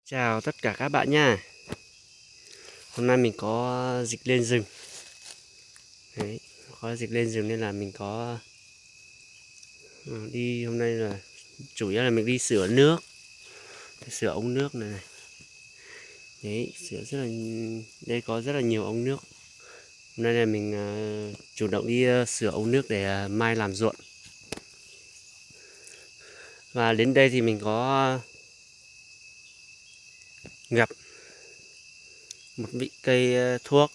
Chào tất cả các bạn nha. Hôm nay mình có dịch lên rừng. Đấy, có dịch lên rừng nên là mình có đi hôm nay là chủ yếu là mình đi sửa nước, sửa ống nước này. Đấy, sửa rất là đây có rất là nhiều ống nước. Hôm nay là mình chủ động đi sửa ống nước để mai làm ruộng. Và đến đây thì mình có gặp một vị cây thuốc.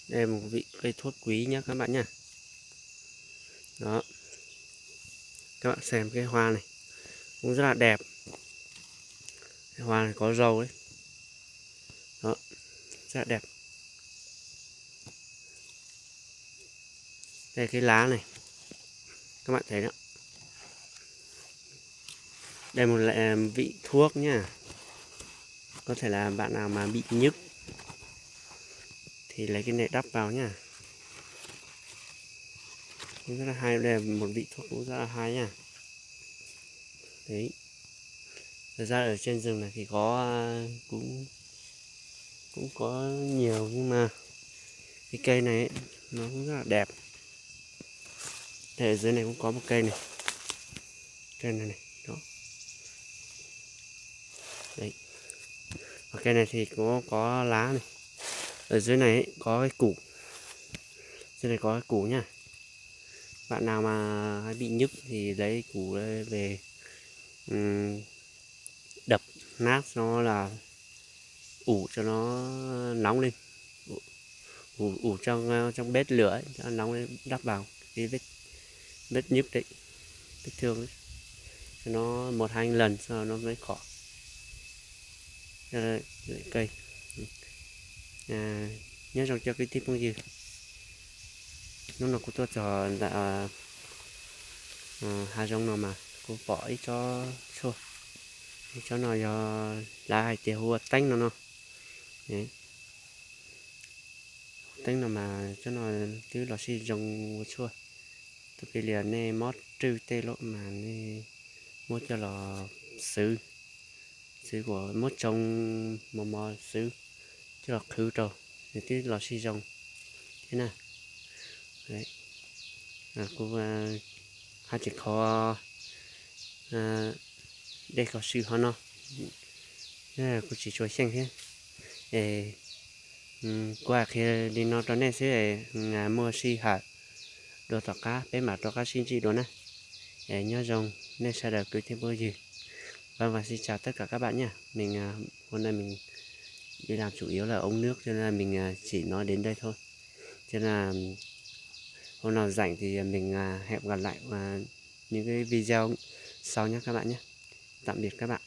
Đây là một vị cây thuốc quý nhé các bạn nhé. Đó. Các bạn xem cái hoa này cũng rất là đẹp. Cái hoa này có râu đấy. Đó, rất là đẹp. Đây cái lá này. Các bạn thấy đó. Đây một loại vị thuốc nhá. Có thể là bạn nào mà bị nhức thì lấy cái này đắp vào nhá. Cũng rất là hay. Đây là một vị thuốc cũng rất là hay nha. Đấy. Thật ra ở trên rừng này thì có cũng có nhiều, nhưng mà cái cây này ấy, nó cũng rất là đẹp. Đây ở dưới này cũng có một cây này. Cây này này, đó. Đấy. Và cây này thì có lá này. Ở dưới này ấy, có cái củ. Dưới này có cái củ nha. Bạn nào mà hay bị nhức thì lấy củ về đập nát nó là ủ cho nó nóng lên, ủ trong bếp lửa ấy, cho nó nóng lên, đắp vào cái vết nhức đấy, vết thương đấy, cho nó 1-2 lần sau nó mới khỏi. Đây, cây nhớ rằng cho cái tiếp con gì nó cũng tốt cho hai giống nào mà cũng bỏ ít cho xua cho nó cho lá hay tiêu hua tánh nó đấy, tánh nào mà cho nó cứ là si dùng xua từ cái liền này mót trừ tê lộ mà này mót cho là sứ của mót trong mò sứ cho là khử trâu để tí là si dùng thế nào đấy. Cũng hai chỉ khó đây có sự hơn nó thế là cũng chỉ cho xem thế để qua khi đi nó cho nên sẽ mua si hạt đồ tỏi cá bé mà cho cá xin chị đồ nè để nhớ dùng nên sẽ được cứ thêm bao gì. Vâng, và xin chào tất cả các bạn nhé. Mình hôm nay mình đi làm chủ yếu là ống nước cho nên là mình chỉ nói đến đây thôi, cho nên là hôm nào rảnh thì mình hẹn gặp lại những cái video sau nhé các bạn nhé. Tạm biệt các bạn.